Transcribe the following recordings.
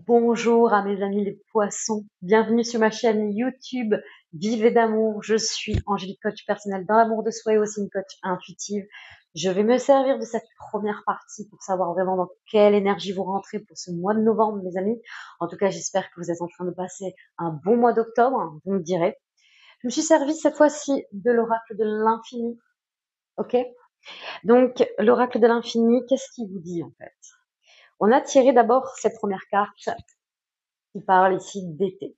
Bonjour à mes amis les poissons, bienvenue sur ma chaîne YouTube Vivez d'amour. Je suis Angélique, coach personnel dans l'amour de soi et aussi une coach intuitive. Je vais me servir de cette première partie pour savoir vraiment dans quelle énergie vous rentrez pour ce mois de novembre, mes amis. En tout cas, j'espère que vous êtes en train de passer un bon mois d'octobre, vous me direz. Je me suis servi cette fois-ci de l'oracle de l'infini, ok? Donc, l'oracle de l'infini, qu'est-ce qu'il vous dit en fait? On a tiré d'abord cette première carte qui parle ici d'été,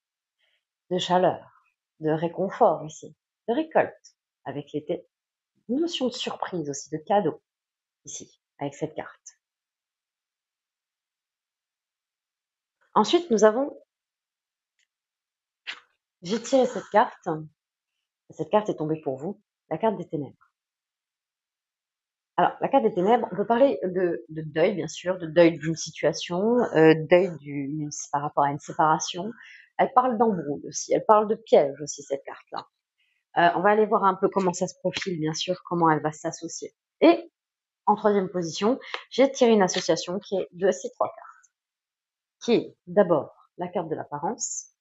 de chaleur, de réconfort ici, de récolte avec l'été, une notion de surprise aussi, de cadeau ici, avec cette carte. Ensuite, j'ai tiré cette carte est tombée pour vous, la carte des ténèbres. Alors, la carte des ténèbres, on peut parler de deuil, bien sûr, de deuil d'une situation, deuil par rapport à une séparation. Elle parle d'embrouille aussi, elle parle de piège aussi, cette carte-là. On va aller voir un peu comment ça se profile, bien sûr, comment elle va s'associer. Et en troisième position, j'ai tiré une association qui est de ces trois cartes, qui est d'abord la carte de l'apparence,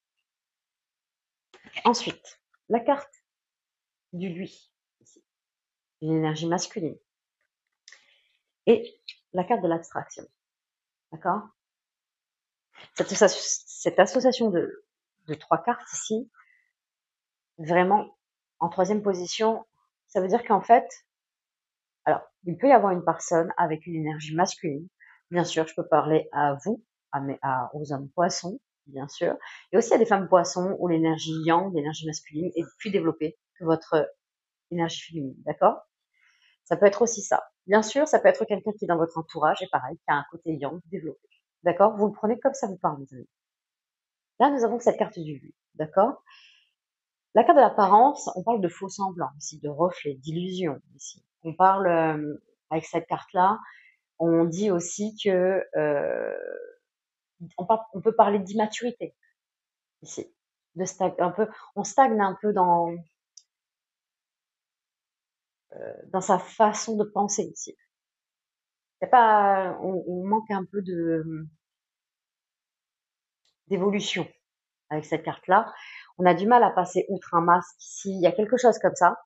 ensuite la carte du lui, ici, une énergie masculine, et la carte de l'abstraction. D'accord? Cette association de trois cartes ici, vraiment, en troisième position, ça veut dire qu'en fait, alors, il peut y avoir une personne avec une énergie masculine. Bien sûr, je peux parler à vous, aux hommes poissons, bien sûr. Et aussi à des femmes poissons où l'énergie yang, l'énergie masculine, est plus développée que votre énergie féminine. D'accord? Ça peut être aussi ça. Bien sûr, ça peut être quelqu'un qui est dans votre entourage et pareil, qui a un côté yang développé. D'accord? Vous le prenez comme ça vous parle, mes amis. Là, nous avons cette carte du lui. D'accord? La carte de l'apparence, on parle de faux semblants ici, de reflets, d'illusions ici. On parle, avec cette carte-là, on dit aussi que on peut parler d'immaturité ici, on stagne un peu dans sa façon de penser ici. On manque un peu d'évolution avec cette carte-là. On a du mal à passer outre un masque ici. Il y a quelque chose comme ça.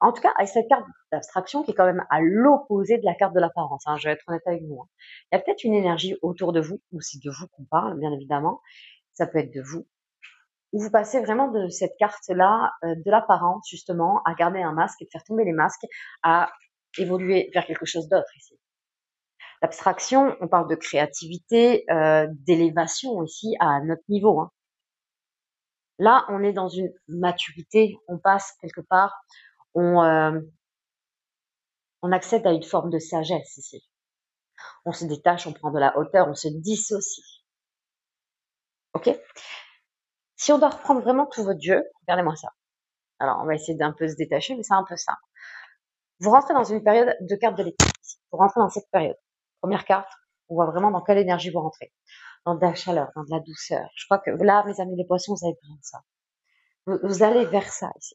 En tout cas, avec cette carte d'abstraction qui est quand même à l'opposé de la carte de l'apparence, hein, je vais être honnête avec vous. Hein. Il y a peut-être une énergie autour de vous, ou c'est de vous qu'on parle, bien évidemment. Ça peut être de vous. Où vous passez vraiment de cette carte-là, de l'apparence, justement, à garder un masque et de faire tomber les masques, à évoluer vers quelque chose d'autre ici. L'abstraction, on parle de créativité, d'élévation ici à un autre niveau. Hein. Là, on est dans une maturité, on passe quelque part, on accède à une forme de sagesse ici. On se détache, on prend de la hauteur, on se dissocie. Ok? Si on doit reprendre vraiment tout votre jeu, regardez-moi ça. Alors, on va essayer d'un peu se détacher, mais c'est un peu ça. Vous rentrez dans une période de carte de l'été. Vous rentrez dans cette période. Première carte, on voit vraiment dans quelle énergie vous rentrez. Dans de la chaleur, dans de la douceur. Je crois que là, mes amis les poissons, vous avez besoin de ça. Vous allez vers ça ici.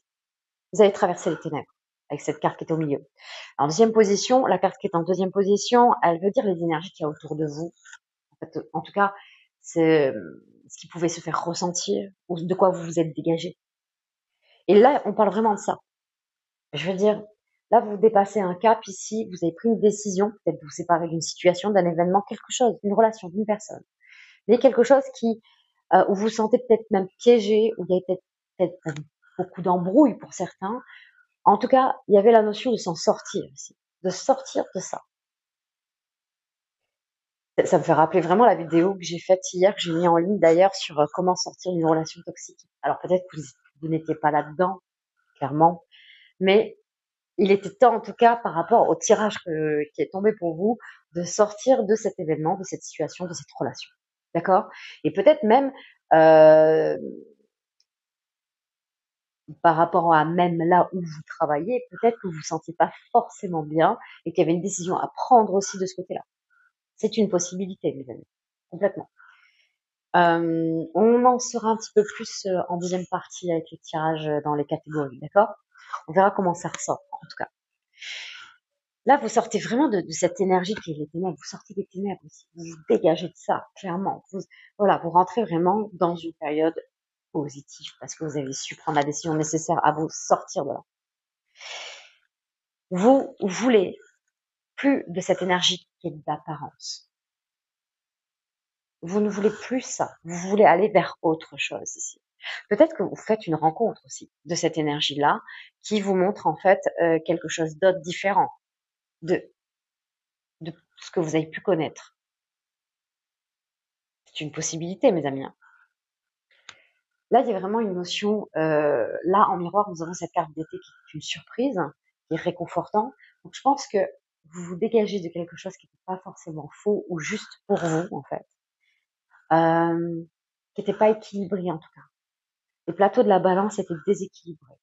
Vous allez traverser les ténèbres avec cette carte qui est au milieu. En deuxième position, la carte qui est en deuxième position, elle veut dire les énergies qu'il y a autour de vous. En tout cas, c'est ce qui pouvait se faire ressentir ou de quoi vous vous êtes dégagé. Et là, on parle vraiment de ça. Je veux dire, là, vous dépassez un cap ici, vous avez pris une décision, peut-être vous séparer d'une situation, d'un événement, quelque chose, d'une relation, d'une personne. Mais quelque chose où vous vous sentez peut-être même piégé, où il y a peut-être beaucoup d'embrouilles pour certains. En tout cas, il y avait la notion de s'en sortir ici, de sortir de ça. Ça me fait rappeler vraiment la vidéo que j'ai faite hier, que j'ai mis en ligne d'ailleurs sur comment sortir d'une relation toxique. Alors peut-être que vous n'étiez pas là-dedans, clairement, mais il était temps en tout cas par rapport au tirage qui est tombé pour vous de sortir de cet événement, de cette situation, de cette relation. D'accord? Et peut-être même par rapport à même là où vous travaillez, peut-être que vous vous sentiez pas forcément bien et qu'il y avait une décision à prendre aussi de ce côté-là. C'est une possibilité, mes amis, complètement. On en saura un petit peu plus en deuxième partie avec les tirages dans les catégories, d'accord? On verra comment ça ressort, en tout cas. Là, vous sortez vraiment de cette énergie qui est les ténèbres. Vous sortez des ténèbres aussi. Vous vous dégagez de ça, clairement. Voilà, vous rentrez vraiment dans une période positive parce que vous avez su prendre la décision nécessaire à vous sortir de là. Vous voulez plus de cette énergie qui est d'apparence. Vous ne voulez plus ça. Vous voulez aller vers autre chose ici. Peut-être que vous faites une rencontre aussi de cette énergie-là qui vous montre en fait quelque chose d'autre, différent de ce que vous avez pu connaître. C'est une possibilité, mes amis. Là, il y a vraiment une notion, là, en miroir, nous avons cette carte d'été qui est une surprise, qui est réconfortant. Donc, je pense que vous vous dégagez de quelque chose qui n'était pas forcément faux ou juste pour vous, en fait. Qui n'était pas équilibré, en tout cas. Le plateau de la balance était déséquilibré.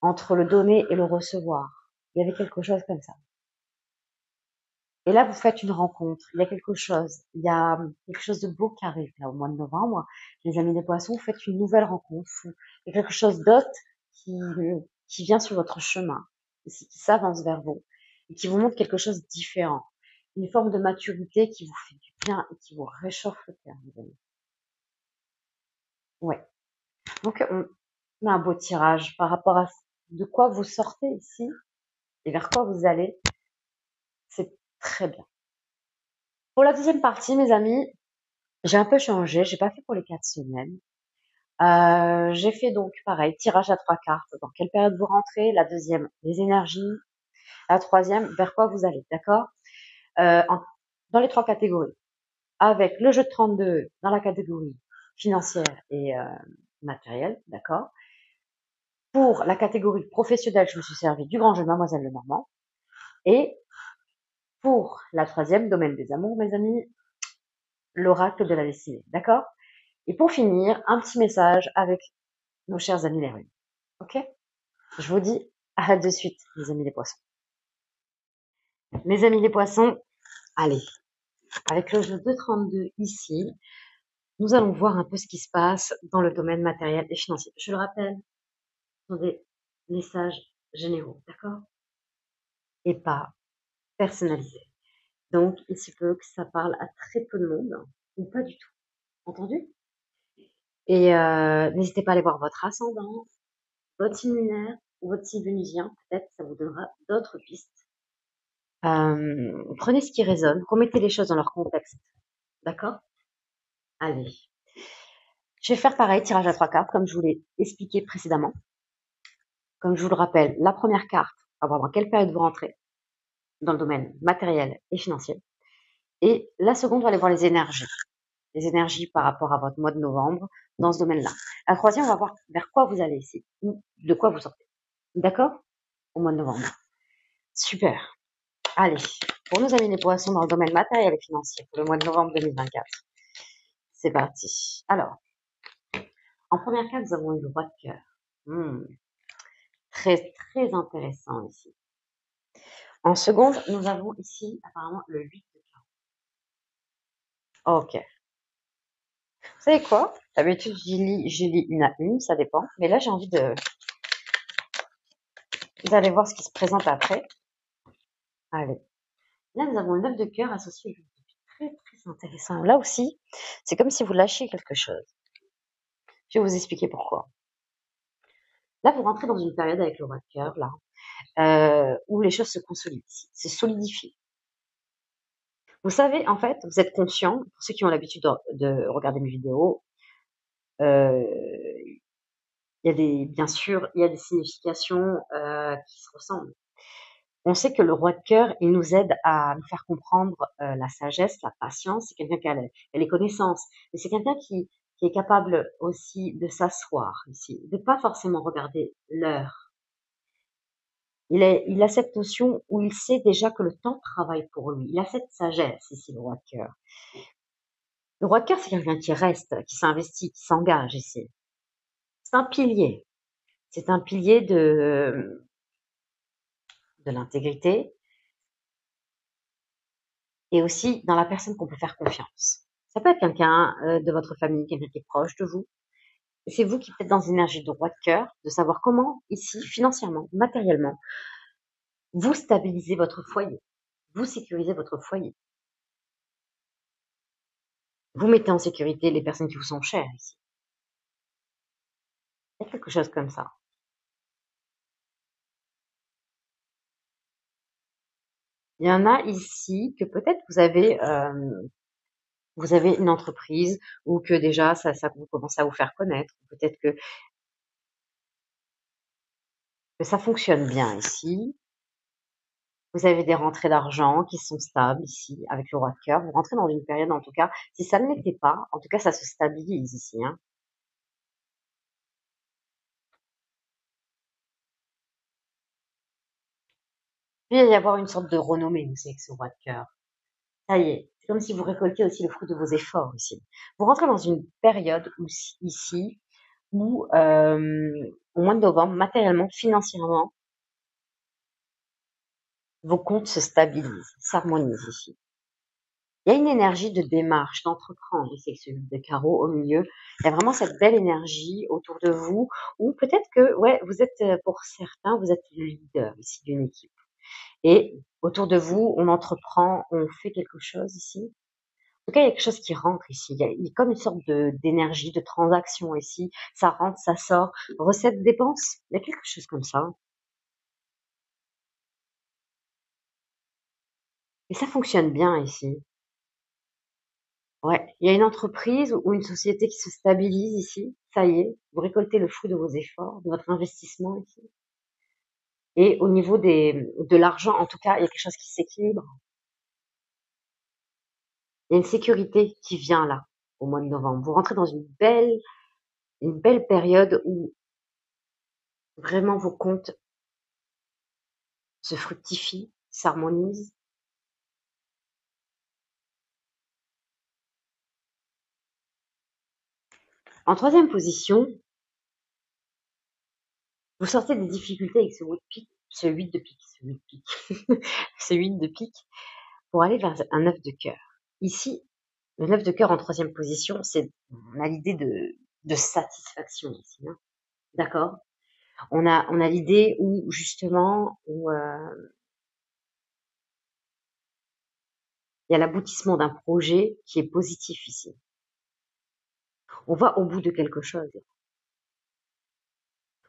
Entre le donner et le recevoir. Il y avait quelque chose comme ça. Et là, vous faites une rencontre. Il y a quelque chose de beau qui arrive là au mois de novembre. Les amis des poissons, vous faites une nouvelle rencontre. Il y a quelque chose d'autre qui vient sur votre chemin, qui s'avance vers vous et qui vous montre quelque chose de différent. Une forme de maturité qui vous fait du bien et qui vous réchauffe le cœur, mes amis. Ouais. Donc, on a un beau tirage par rapport à de quoi vous sortez ici et vers quoi vous allez. C'est très bien. Pour la deuxième partie, mes amis, j'ai un peu changé. J'ai pas fait pour les 4 semaines. J'ai fait donc pareil, tirage à 3 cartes. Dans quelle période vous rentrez? La deuxième, les énergies. La troisième, vers quoi vous allez, d'accord? Dans les 3 catégories. Avec le jeu de 32 dans la catégorie financière et matérielle, d'accord? Pour la catégorie professionnelle, je me suis servi du grand jeu de Mademoiselle Lenormand. Et pour la troisième, domaine des amours, mes amis, l'oracle de la destinée, d'accord? Et pour finir, un petit message avec nos chers amis les runes. Ok? Je vous dis à de suite, mes amis les poissons. Mes amis les poissons, allez, avec le jeu 232 ici, nous allons voir un peu ce qui se passe dans le domaine matériel et financier. Je le rappelle, ce sont des messages généraux, d'accord? Et pas personnalisés. Donc, il se peut que ça parle à très peu de monde, ou pas du tout. Entendu? Et n'hésitez pas à aller voir votre ascendant, votre signe lunaire ou votre signe vénusien. Peut-être ça vous donnera d'autres pistes. Prenez ce qui résonne, remettez les choses dans leur contexte. D'accord? Allez. Je vais faire pareil, tirage à 3 cartes, comme je vous l'ai expliqué précédemment. Comme je vous le rappelle, la première carte va voir dans quelle période vous rentrez, dans le domaine matériel et financier. Et la seconde va aller voir les énergies par rapport à votre mois de novembre dans ce domaine-là. La troisième, on va voir vers quoi vous allez ici, ou de quoi vous sortez. D'accord? Au mois de novembre. Super. Allez, pour nos amis les poissons dans le domaine matériel et financier, pour le mois de novembre 2024. C'est parti. Alors, en première carte, nous avons eu le roi de cœur. Très, très intéressant ici. En seconde, nous avons ici apparemment le 8 de carreau. Ok. Vous savez quoi? D'habitude, je lis une à une, ça dépend. Mais là, j'ai envie de... Vous allez voir ce qui se présente après. Allez. Là, nous avons le 9 de cœur associé au 8 de cœur. Très, très intéressant. Là aussi, c'est comme si vous lâchiez quelque chose. Je vais vous expliquer pourquoi. Là, vous rentrez dans une période avec le roi de cœur, là, où les choses se consolident, se solidifient. Vous savez, en fait, vous êtes conscient, pour ceux qui ont l'habitude de regarder mes vidéos, il y a bien sûr, il y a des significations qui se ressemblent. On sait que le roi de cœur, il nous aide à nous faire comprendre la sagesse, la patience. C'est quelqu'un qui a les connaissances, mais c'est quelqu'un qui est capable aussi de s'asseoir ici, de pas forcément regarder l'heure. Il a cette notion où il sait déjà que le temps travaille pour lui. Il a cette sagesse ici, le roi de cœur. Le roi de cœur, c'est quelqu'un qui reste, qui s'investit, qui s'engage ici. C'est un pilier. C'est un pilier de l'intégrité et aussi dans la personne qu'on peut faire confiance. Ça peut être quelqu'un de votre famille, quelqu'un qui est proche de vous. Et c'est vous qui êtes dans une énergie de roi de cœur, de savoir comment, ici, financièrement, matériellement, Vous stabilisez votre foyer. Vous sécurisez votre foyer. Vous mettez en sécurité les personnes qui vous sont chères ici. Il y a quelque chose comme ça. Il y en a ici que peut-être vous avez une entreprise ou que déjà ça vous commencez à vous faire connaître. Peut-être que ça fonctionne bien ici. Vous avez des rentrées d'argent qui sont stables ici avec le roi de cœur. Vous rentrez dans une période, en tout cas, si ça ne l'était pas, en tout cas, ça se stabilise ici, hein. Puis, il va y avoir une sorte de renommée aussi avec ce roi de cœur. Ça y est, c'est comme si vous récoltiez aussi le fruit de vos efforts ici. Vous rentrez dans une période ici où, au mois de novembre, matériellement, financièrement, vos comptes se stabilisent, s'harmonisent ici. Il y a une énergie de démarche, d'entreprendre ici avec ce 8 de carreau au milieu. Il y a vraiment cette belle énergie autour de vous, ou peut-être que, ouais, vous êtes, pour certains, vous êtes le leader ici d'une équipe. Et autour de vous, on entreprend, on fait quelque chose ici. En tout cas, il y a quelque chose qui rentre ici. Il y a comme une sorte d'énergie, de transaction ici. Ça rentre, ça sort. Recette, dépense. Il y a quelque chose comme ça. Et ça fonctionne bien ici. Ouais, il y a une entreprise ou une société qui se stabilise ici. Ça y est, vous récoltez le fruit de vos efforts, de votre investissement ici. Et au niveau de l'argent, en tout cas, il y a quelque chose qui s'équilibre. Il y a une sécurité qui vient là, au mois de novembre. Vous rentrez dans une belle période où vraiment vos comptes se fructifient, s'harmonisent. En troisième position, vous sortez des difficultés avec ce 8 de pique, ce 8 de pique, ce 8 de pique, ce 8 de pique, pour aller vers un 9 de cœur. Ici, le 9 de cœur en troisième position, on a l'idée de satisfaction ici, hein. D'accord? On a l'idée où, justement, où, il y a l'aboutissement d'un projet qui est positif ici. On va au bout de quelque chose.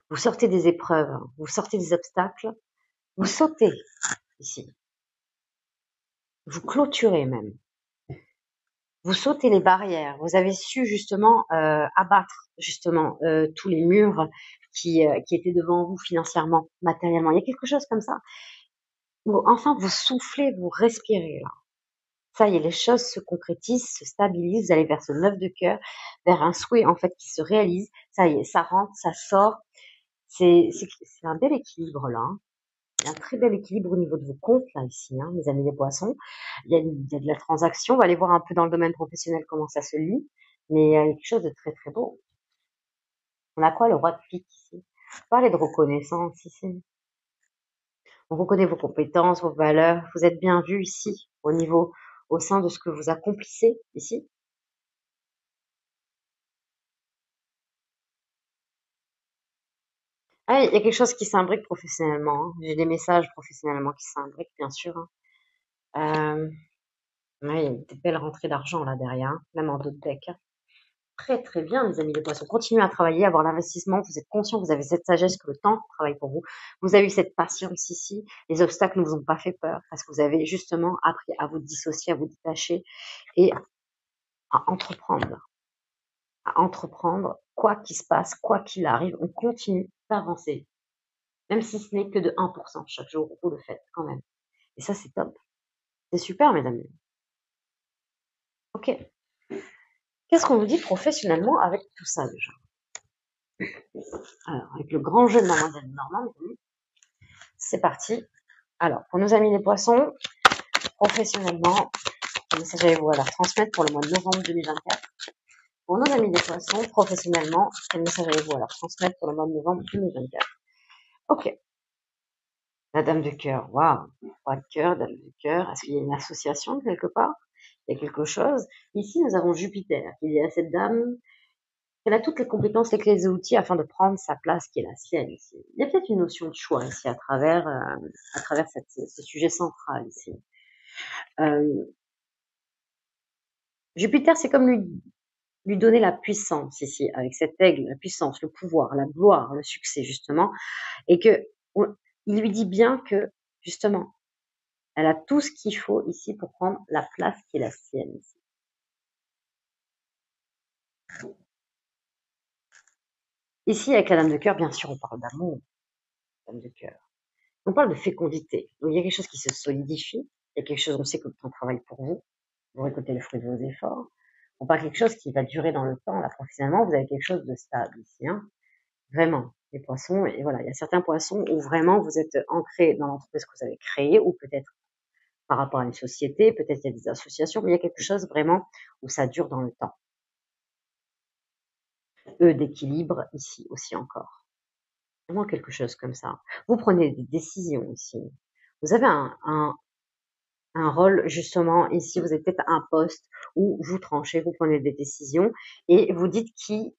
Vous sortez des épreuves, vous sortez des obstacles, vous sautez ici. Vous clôturez même. Vous sautez les barrières. Vous avez su justement abattre justement tous les murs qui étaient devant vous financièrement, matériellement. Il y a quelque chose comme ça. Enfin, vous soufflez, vous respirez là. Ça y est, les choses se concrétisent, se stabilisent. Vous allez vers ce 9 de cœur, vers un souhait en fait qui se réalise. Ça y est, ça rentre, ça sort. C'est un bel équilibre là, hein. Il y a un très bel équilibre au niveau de vos comptes là ici, hein, mes amis les poissons. Il y a de la transaction. On va aller voir un peu dans le domaine professionnel comment ça se lit. Mais il y a quelque chose de très très beau. On a quoi, le roi de pique ici? Parler de reconnaissance ici. On reconnaît vos compétences, vos valeurs. Vous êtes bien vu ici, au sein de ce que vous accomplissez ici. Ah, il y a quelque chose qui s'imbrique professionnellement, hein. J'ai des messages professionnellement qui s'imbriquent, bien sûr, hein. Ouais, il y a des belles rentrées d'argent là derrière, hein, même en dos de deck, hein. Très très bien, mes amis les poissons. Continuez à travailler, à avoir l'investissement. Vous êtes conscient, vous avez cette sagesse que le temps travaille pour vous. Vous avez eu cette patience ici. Les obstacles ne vous ont pas fait peur parce que vous avez justement appris à vous dissocier, à vous détacher et à entreprendre. À entreprendre, quoi qu'il se passe, quoi qu'il arrive, on continue d'avancer. Même si ce n'est que de 1% chaque jour, vous le faites quand même. Et ça, c'est top. C'est super, mesdames. Ok. Qu'est-ce qu'on nous dit professionnellement avec tout ça déjà? Alors, avec le grand jeu de Mademoiselle Normand, mes amis, c'est parti. Alors, pour nos amis les poissons, professionnellement, quel message avez-vous à leur transmettre pour le mois de novembre 2024? Pour nos amis les poissons, professionnellement, quel message avez-vous à leur transmettre pour le mois de novembre 2024? Ok. La dame de cœur, waouh. Pas de cœur, dame de cœur. Est-ce qu'il y a une association quelque part? Il y a quelque chose. Ici, nous avons Jupiter. Il y a cette dame Elle a toutes les compétences, les clés et outils afin de prendre sa place qui est la sienne ici. Il y a peut-être une notion de choix ici à travers ce sujet central ici. Jupiter, c'est comme lui donner la puissance ici, avec cet aigle, la puissance, le pouvoir, la gloire, le succès justement, et que il lui dit bien que justement, elle a tout ce qu'il faut ici pour prendre la place qui est la sienne ici. Ici, avec la dame de cœur, bien sûr, on parle d'amour, dame de cœur. On parle de fécondité. Donc, il y a quelque chose qui se solidifie. Il y a quelque chose, on sait que le temps travaille pour vous. Vous récoltez le fruit de vos efforts. On parle de quelque chose qui va durer dans le temps. Là, professionnellement, vous avez quelque chose de stable ici. Hein. Vraiment, les poissons. Et voilà, il y a certains poissons où vraiment vous êtes ancré dans l'entreprise que vous avez créée ou peut-être par rapport à une société, peut-être il y a des associations, mais il y a quelque chose vraiment où ça dure dans le temps. D'équilibre ici aussi encore. Vraiment quelque chose comme ça. Vous prenez des décisions ici. Vous avez un rôle justement ici, vous êtes peut-être à un poste où vous tranchez, vous prenez des décisions et vous dites qui,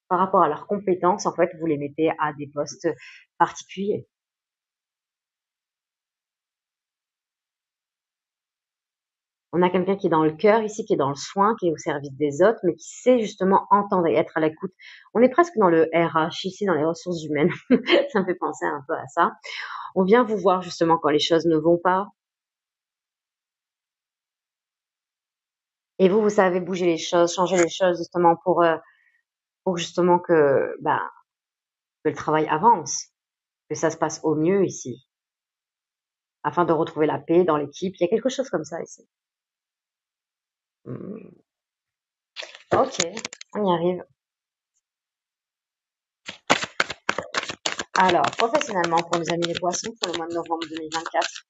par rapport à leurs compétences, en fait, vous les mettez à des postes particuliers. On a quelqu'un qui est dans le cœur ici, qui est dans le soin, qui est au service des autres, mais qui sait justement entendre et être à l'écoute. On est presque dans le RH ici, dans les ressources humaines. Ça me fait penser un peu à ça. On vient vous voir justement quand les choses ne vont pas. Et vous savez bouger les choses, changer les choses justement pour justement que le travail avance, que ça se passe au mieux ici, afin de retrouver la paix dans l'équipe. Il y a quelque chose comme ça ici. Ok, on y arrive. Alors, professionnellement, pour nos amis les poissons, pour le mois de novembre 2024.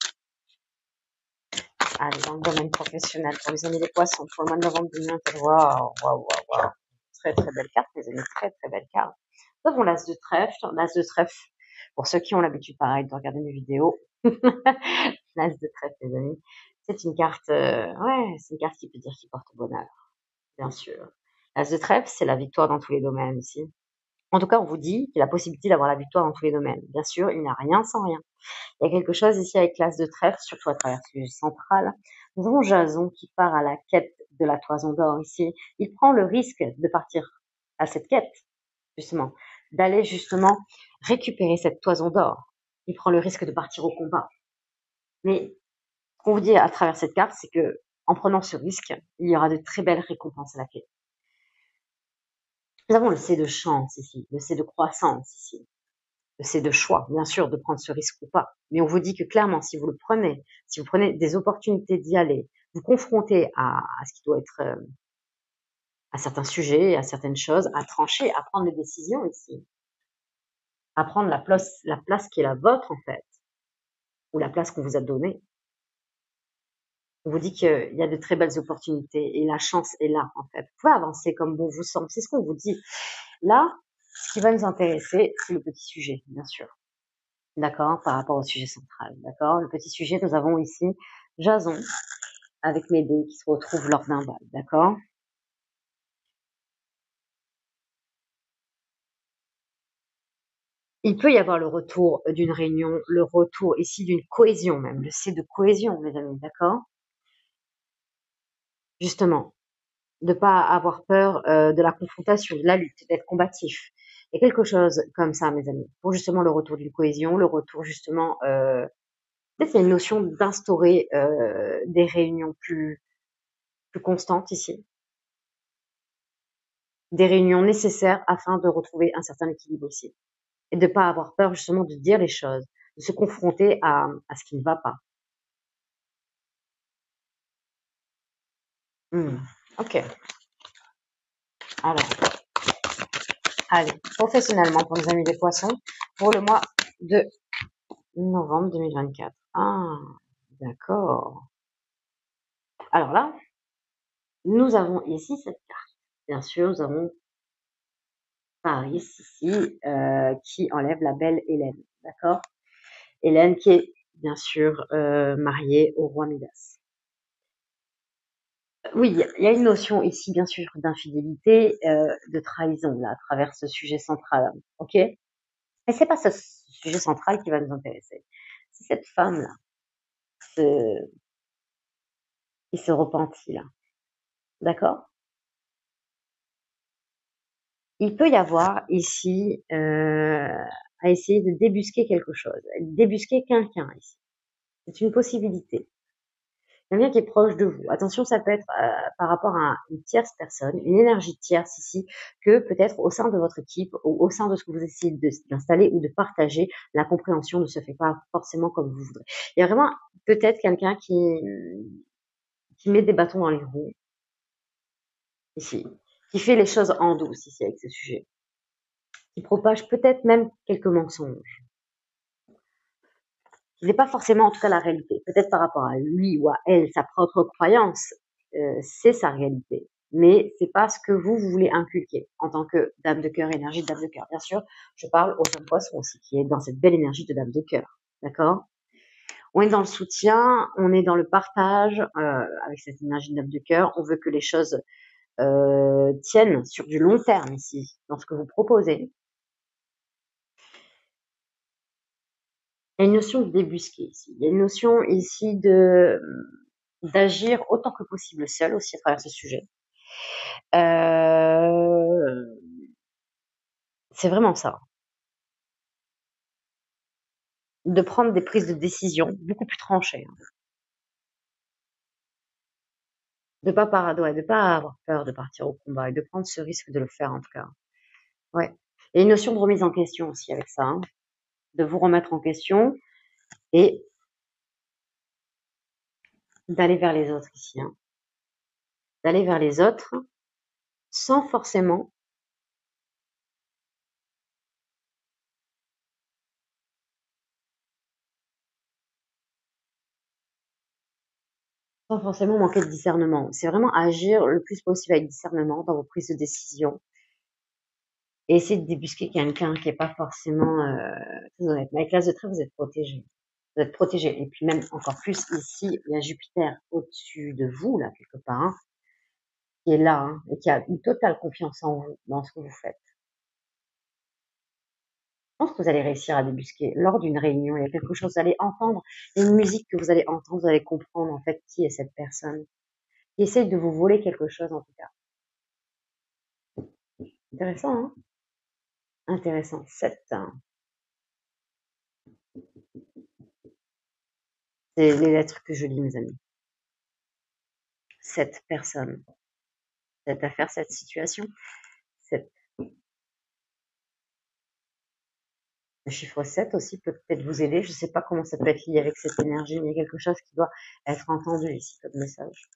Allez, dans le domaine professionnel, pour les amis les poissons, pour le mois de novembre 2024. Waouh, waouh, waouh, waouh. Très, très belle carte, les amis, très, très belle carte. Nous avons l'as de trèfle. L'as de trèfle, pour ceux qui ont l'habitude, pareil, de regarder mes vidéos. L'as de trèfle, les amis. C'est une carte, ouais, c'est une carte qui peut dire qu'il porte bonheur, bien sûr. L'as de trèfle, c'est la victoire dans tous les domaines ici. En tout cas, on vous dit qu'il y a la possibilité d'avoir la victoire dans tous les domaines. Bien sûr, il n'y a rien sans rien. Il y a quelque chose ici avec l'as de trèfle, surtout à travers ce sujet central. Nous avons Jason qui part à la quête de la toison d'or ici. Il prend le risque de partir à cette quête, justement, d'aller justement récupérer cette toison d'or. Il prend le risque de partir au combat. Mais ce qu'on vous dit à travers cette carte, c'est que en prenant ce risque, il y aura de très belles récompenses à la clé. Nous avons le C de chance ici, le C de croissance ici, le C de choix, bien sûr, de prendre ce risque ou pas. Mais on vous dit que clairement, si vous le prenez, si vous prenez des opportunités d'y aller, vous confrontez à ce qui doit être, à certains sujets, à certaines choses, à trancher, à prendre des décisions ici, à prendre la place qui est la vôtre en fait, ou la place qu'on vous a donnée. On vous dit qu'il y a de très belles opportunités et la chance est là en fait. Vous pouvez avancer comme bon vous semble, c'est ce qu'on vous dit. Là, ce qui va nous intéresser, c'est le petit sujet, bien sûr. D'accord, par rapport au sujet central. D'accord, le petit sujet, nous avons ici Jason avec Médée qui se retrouve lors d'un bal. D'accord. Il peut y avoir le retour d'une réunion, le retour ici d'une cohésion même, le C de cohésion, mes amis. D'accord. Justement, de pas avoir peur de la confrontation, de la lutte, d'être combatif. Il y a quelque chose comme ça, mes amis, pour justement le retour d'une cohésion, le retour justement, peut-être il y a une notion d'instaurer des réunions plus constantes ici, des réunions nécessaires afin de retrouver un certain équilibre aussi, et de pas avoir peur justement de dire les choses, de se confronter à ce qui ne va pas. Ok. Alors, allez, professionnellement pour nos amis des poissons, pour le mois de novembre 2024. Ah, d'accord. Alors là, nous avons ici cette carte. Bien sûr, nous avons Paris ici qui enlève la belle Hélène. D'accord. Hélène qui est bien sûr mariée au roi Midas. Oui, il y a une notion ici, bien sûr, d'infidélité, de trahison, là, à travers ce sujet central, ok? Mais c'est pas ce sujet central qui va nous intéresser. C'est cette femme-là, ce- qui se repentit, là, d'accord? Il peut y avoir ici, à essayer de débusquer quelque chose, débusquer quelqu'un ici. C'est une possibilité. Quelqu'un qui est proche de vous. Attention, ça peut être par rapport à une tierce personne, une énergie tierce ici, que peut-être au sein de votre équipe ou au sein de ce que vous essayez d'installer ou de partager, la compréhension ne se fait pas forcément comme vous voudrez. Il y a vraiment peut-être quelqu'un qui met des bâtons dans les roues ici, qui fait les choses en douce ici avec ce sujet, qui propage peut-être même quelques mensonges, qui n'est pas forcément en tout cas la réalité. Peut-être par rapport à lui ou à elle, sa propre croyance, c'est sa réalité. Mais c'est pas ce que vous voulez inculquer en tant que dame de cœur, énergie de dame de cœur. Bien sûr, je parle au jeune poisson aussi, qui est dans cette belle énergie de dame de cœur. D'accord? On est dans le soutien, on est dans le partage avec cette énergie de dame de cœur. On veut que les choses tiennent sur du long terme ici, dans ce que vous proposez. Il y a une notion de débusquer ici. Il y a une notion ici d'agir autant que possible seul aussi à travers ce sujet. C'est vraiment ça. De prendre des prises de décision beaucoup plus tranchées. Hein. De pas avoir peur de partir au combat et de prendre ce risque de le faire en tout cas. Ouais. Il y a une notion de remise en question aussi avec ça. Hein. De vous remettre en question et d'aller vers les autres ici. Hein. D'aller vers les autres sans forcément manquer de discernement. C'est vraiment agir le plus possible avec discernement dans vos prises de décision et essayer de débusquer quelqu'un qui est pas forcément très honnête. Mais avec l'as de trait, vous êtes protégé. Vous êtes protégé. Et puis même encore plus ici, il y a Jupiter au-dessus de vous, là, quelque part, hein, qui est là, hein, et qui a une totale confiance en vous, dans ce que vous faites. Je pense que vous allez réussir à débusquer lors d'une réunion. Il y a quelque chose, vous allez entendre, il y a une musique que vous allez entendre, vous allez comprendre en fait qui est cette personne qui essaye de vous voler quelque chose en tout cas. Intéressant, hein? Intéressant. 7. C'est les lettres que je lis, mes amis. Cette personne, cette affaire, cette situation, cette... le chiffre 7 aussi peut peut-être vous aider. Je ne sais pas comment ça peut être lié avec cette énergie, mais il y a quelque chose qui doit être entendu ici comme message.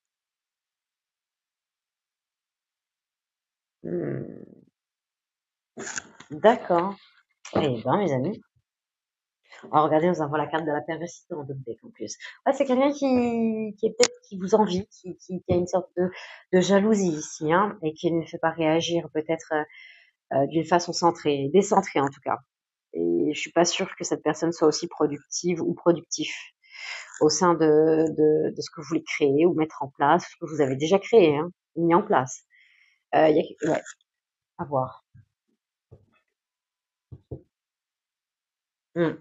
D'accord. Eh bien, mes amis. Alors, regardez, nous avons la carte de la perversité en 2 deck en plus. Ouais, c'est quelqu'un qui est peut-être qui vous envie, qui a une sorte de jalousie ici, hein, et qui ne fait pas réagir peut-être d'une façon centrée, décentrée en tout cas. Et je suis pas sûre que cette personne soit aussi productive ou productif au sein de ce que vous voulez créer ou mettre en place, ce que vous avez déjà créé, hein, mis en place. Ouais, à voir. Hmm.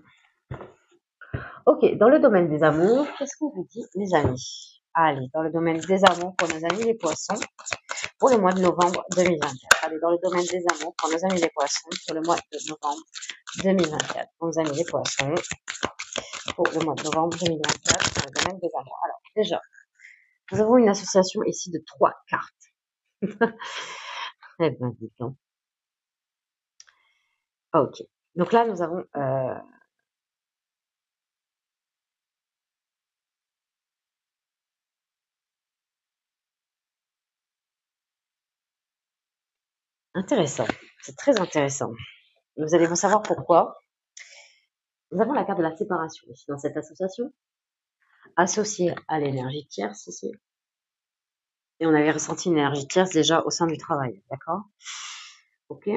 Ok, dans le domaine des amours, qu'est-ce qu'on vous dit, mes amis? Allez, dans le domaine des amours, pour nos amis les poissons, pour le mois de novembre 2024. Allez, dans le domaine des amours, pour nos amis les poissons, pour le mois de novembre 2024. Pour nos amis les poissons, pour le mois de novembre 2024, dans le domaine des amours. Alors, déjà, nous avons une association ici de 3 cartes. Eh ben, dis donc. Ok. Donc là, nous avons intéressant. C'est très intéressant. Vous allez savoir pourquoi. Nous avons la carte de la séparation ici dans cette association, associée à l'énergie tierce ici. Et on avait ressenti une énergie tierce déjà au sein du travail, d'accord? Ok.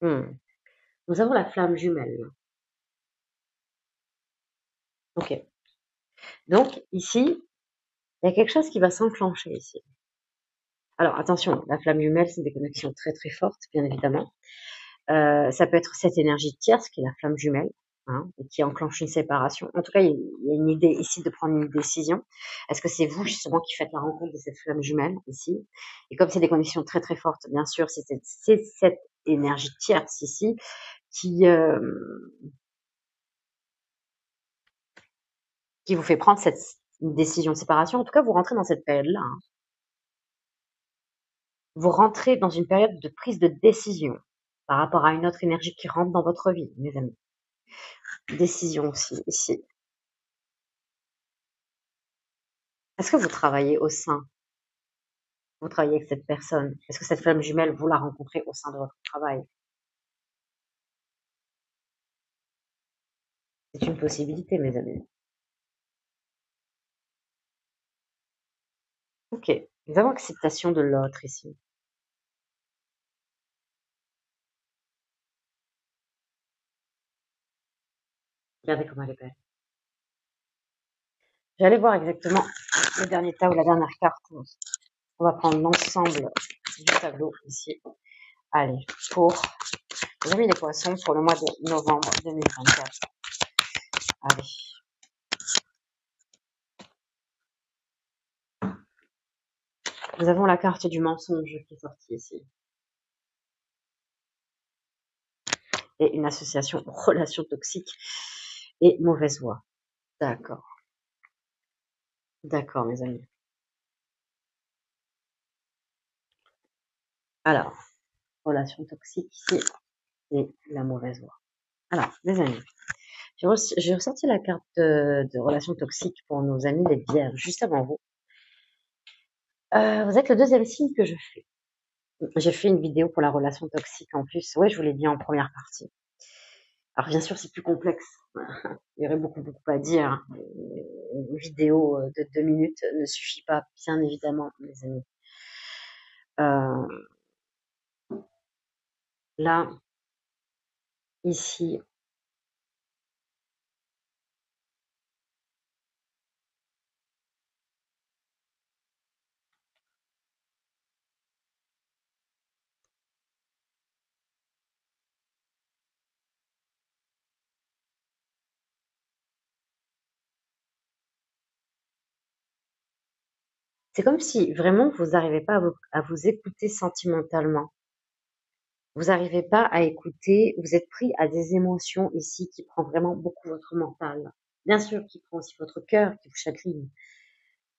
Nous avons la flamme jumelle. Ok. Donc ici, Il y a quelque chose qui va s'enclencher ici. Alors attention, la flamme jumelle, c'est des connexions très très fortes, bien évidemment. Ça peut être cette énergie tierce qui est la flamme jumelle, hein, et qui enclenche une séparation. En tout cas, il y a une idée ici de prendre une décision. Est-ce que c'est vous justement qui faites la rencontre de cette flamme jumelle ici? Et comme c'est des connexions très très fortes, bien sûr, c'est cette énergie tierce ici qui vous fait prendre cette décision de séparation. En tout cas, vous rentrez dans cette période-là, hein. Vous rentrez dans une période de prise de décision par rapport à une autre énergie qui rentre dans votre vie, mes amis. Décision aussi, ici. Est-ce que vous travaillez au sein? Vous travaillez avec cette personne? Est-ce que cette flamme jumelle, vous la rencontrez au sein de votre travail? C'est une possibilité, mes amis. Ok. Nous avons acceptation de l'autre ici. Regardez comment elle est belle. J'allais voir exactement le dernier tas ou la dernière carte. On va prendre l'ensemble du tableau ici. Allez, pour les amis les poissons pour le mois de novembre 2024. Allez. Nous avons la carte du mensonge qui est sortie ici. Et une association relation toxique et mauvaise voix. D'accord. D'accord, mes amis. Alors, relation toxique ici et la mauvaise voix. Alors, les amis, j'ai ressorti la carte de relation toxique pour nos amis les vierges, juste avant vous. Vous êtes le deuxième signe que je fais. J'ai fait une vidéo pour la relation toxique en plus. Oui, je vous l'ai dit en première partie. Alors, bien sûr, c'est plus complexe. Il y aurait beaucoup à dire. Une vidéo de 2 minutes ne suffit pas, bien évidemment, mes amis. Là, ici, c'est comme si vraiment vous n'arrivez pas à vous écouter sentimentalement. Vous n'arrivez pas à écouter, vous êtes pris à des émotions ici qui prend vraiment beaucoup votre mental. Bien sûr, qui prend aussi votre cœur, qui vous chagrine.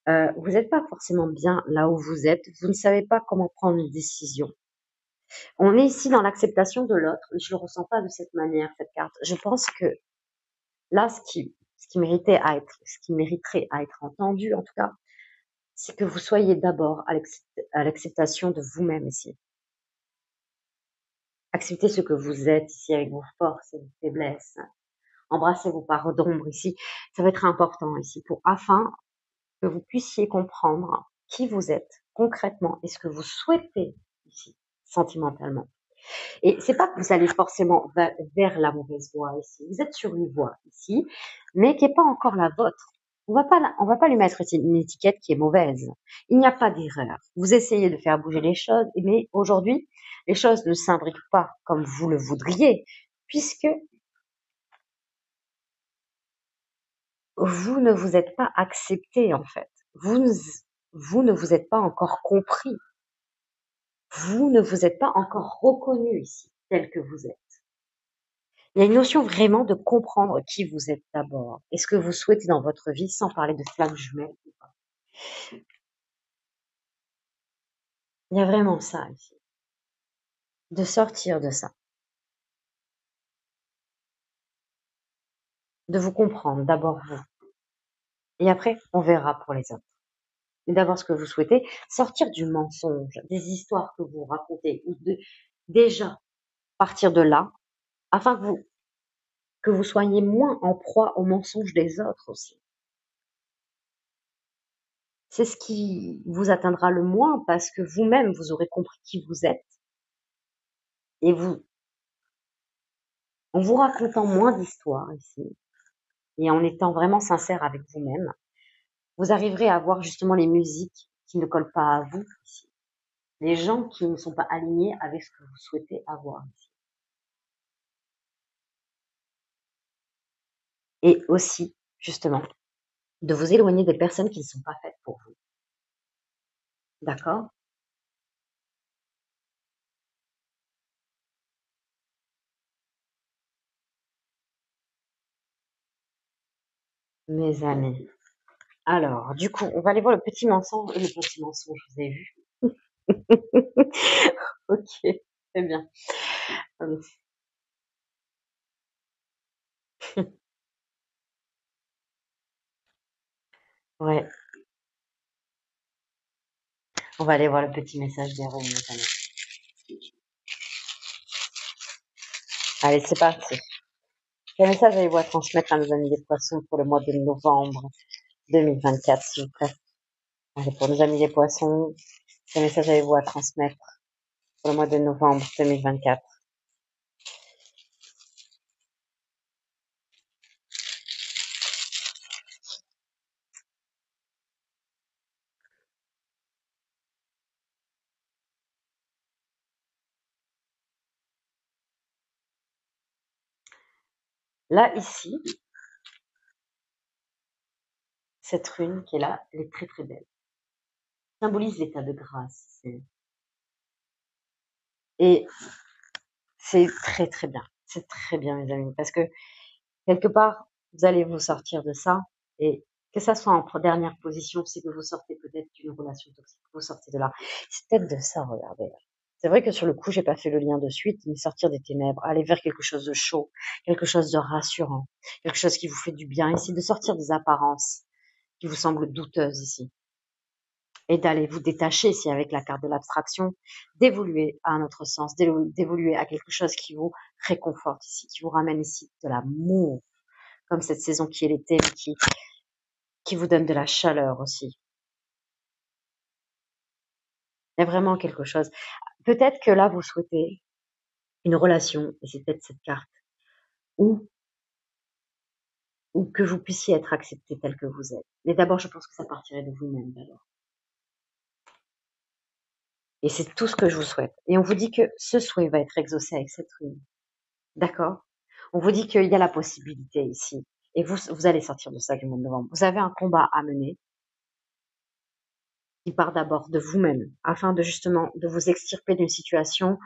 Vous n'êtes pas forcément bien là où vous êtes. Vous ne savez pas comment prendre une décision. On est ici dans l'acceptation de l'autre. Je le ressens pas de cette manière, cette carte. Je pense que là, ce qui méritait ce qui mériterait à être entendu, en tout cas, c'est que vous soyez d'abord à l'acceptation de vous-même ici. Acceptez ce que vous êtes ici avec vos forces et vos faiblesses. Embrassez vos parts d'ombre ici. Ça va être important ici afin que vous puissiez comprendre qui vous êtes concrètement et ce que vous souhaitez ici, sentimentalement. Et c'est pas que vous allez forcément vers la mauvaise voie ici. Vous êtes sur une voie ici, mais qui n'est pas encore la vôtre. On va pas lui mettre une étiquette qui est mauvaise. Il n'y a pas d'erreur. Vous essayez de faire bouger les choses, mais aujourd'hui, les choses ne s'imbriquent pas comme vous le voudriez, puisque vous ne vous êtes pas accepté, en fait. Vous ne vous êtes pas encore compris. Vous ne vous êtes pas encore reconnu ici, tel que vous êtes. Il y a une notion vraiment de comprendre qui vous êtes d'abord et ce que vous souhaitez dans votre vie, sans parler de flamme jumelle ou pas. Il y a vraiment ça ici. De sortir de ça. De vous comprendre, d'abord vous. Et après, on verra pour les autres. Mais d'abord ce que vous souhaitez, sortir du mensonge, des histoires que vous racontez, ou déjà partir de là, afin que vous soyez moins en proie aux mensonges des autres aussi. C'est ce qui vous atteindra le moins parce que vous-même, vous aurez compris qui vous êtes. Et en vous racontant moins d'histoires ici, et en étant vraiment sincère avec vous-même, Vous arriverez à voir justement les musiques qui ne collent pas à vous ici. Les gens qui ne sont pas alignés avec ce que vous souhaitez avoir ici. Et aussi, justement, de vous éloigner des personnes qui ne sont pas faites pour vous. D'accord? Mes amis. Alors, du coup, on va aller voir le petit mensonge. Le petit mensonge, vous avez vu? Ok, très bien. Euh, Ouais, on va aller voir le petit message des runes, mes amis. Allez, c'est parti. Quel message avez-vous à transmettre à nos amis des poissons pour le mois de novembre 2024, s'il vous plaît? Allez, pour nos amis des poissons, quel message avez-vous à transmettre pour le mois de novembre 2024? Là, ici, cette rune qui est là, elle est très très belle. Symbolise l'état de grâce. Et c'est très très bien. C'est très bien, mes amis, parce que quelque part, vous allez vous sortir de ça. Et que ça soit en dernière position, c'est que vous sortez peut-être d'une relation toxique. Vous sortez de là. C'est peut-être de ça, regardez. C'est vrai que sur le coup, j'ai pas fait le lien de suite, mais sortir des ténèbres, aller vers quelque chose de chaud, quelque chose de rassurant, quelque chose qui vous fait du bien ici, de sortir des apparences qui vous semblent douteuses ici. Et d'aller vous détacher ici avec la carte de l'abstraction, d'évoluer à un autre sens, d'évoluer à quelque chose qui vous réconforte ici, qui vous ramène ici de l'amour, comme cette saison qui est l'été, qui vous donne de la chaleur aussi. Il y a vraiment quelque chose. Peut-être que là, vous souhaitez une relation, et c'est peut-être cette carte, ou, ou que vous puissiez être accepté tel que vous êtes. Mais d'abord, je pense que ça partirait de vous-même d'abord. Et c'est tout ce que je vous souhaite. Et on vous dit que ce souhait va être exaucé avec cette rune. D'accord? On vous dit qu'il y a la possibilité ici. Et vous allez sortir de ça du mois de novembre. Vous avez un combat à mener qui part d'abord de vous-même, afin de justement de vous extirper d'une situation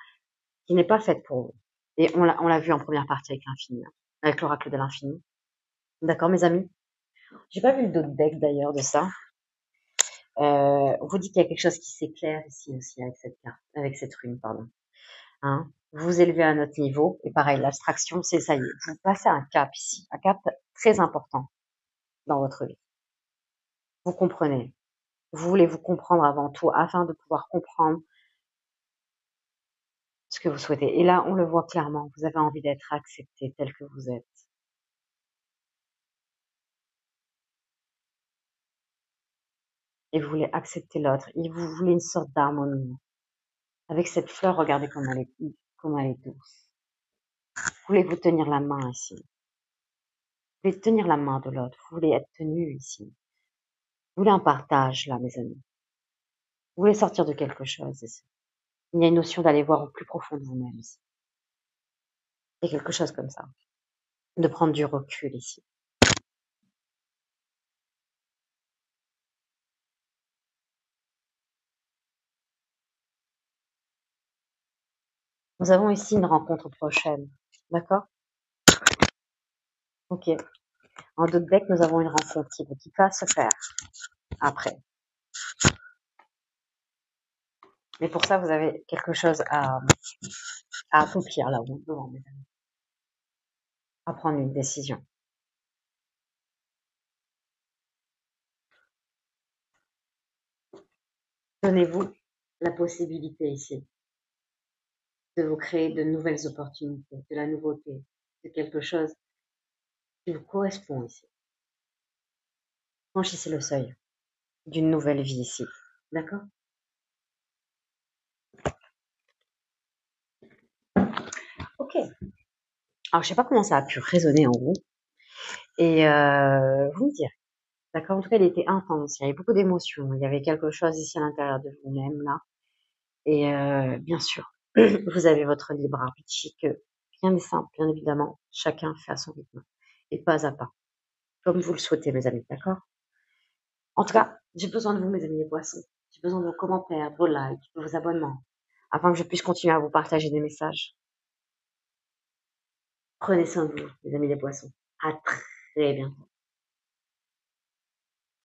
qui n'est pas faite pour vous. Et on l'a vu en première partie avec l'infini, avec l'oracle de l'infini. D'accord, mes amis? J'ai pas vu le dos de deck d'ailleurs de ça. On vous dit qu'il y a quelque chose qui s'éclaire ici aussi avec cette carte, avec cette rune, pardon. Hein? Vous vous élevez à notre niveau, et pareil, l'abstraction, c'est ça y est, vous passez un cap ici, un cap très important dans votre vie. Vous comprenez. Vous voulez vous comprendre avant tout afin de pouvoir comprendre ce que vous souhaitez. Et là, on le voit clairement, vous avez envie d'être accepté tel que vous êtes. Et vous voulez accepter l'autre. Et vous voulez une sorte d'harmonie. Avec cette fleur, regardez comment elle est douce. Vous voulez vous tenir la main ici. Vous voulez tenir la main de l'autre. Vous voulez être tenu ici. Vous voulez un partage là, mes amis. Vous voulez sortir de quelque chose ici. Il y a une notion d'aller voir au plus profond de vous-même ici. Il y a quelque chose comme ça. De prendre du recul ici. Nous avons ici une rencontre prochaine. D'accord? Ok. En d'autres decks, nous avons une rencontre qui va se faire après. Mais pour ça, vous avez quelque chose à accomplir là où devant, mes amis. À prendre une décision. Donnez-vous la possibilité ici de vous créer de nouvelles opportunités, de la nouveauté, de quelque chose qui vous correspond ici. Franchissez le seuil d'une nouvelle vie ici. D'accord? Ok. Alors, je sais pas comment ça a pu résonner en vous. Et vous me direz. D'accord? En tout cas, il était intense. Il y avait beaucoup d'émotions. Il y avait quelque chose ici à l'intérieur de vous-même, là. Et bien sûr, vous avez votre libre arbitre. Je sais que rien n'est simple, bien évidemment. Chacun fait à son rythme et pas à pas, comme vous le souhaitez, mes amis, d'accord? En tout cas, j'ai besoin de vous, mes amis les poissons. J'ai besoin de vos commentaires, de vos likes, de vos abonnements, afin que je puisse continuer à vous partager des messages. Prenez soin de vous, mes amis les poissons. À très bientôt.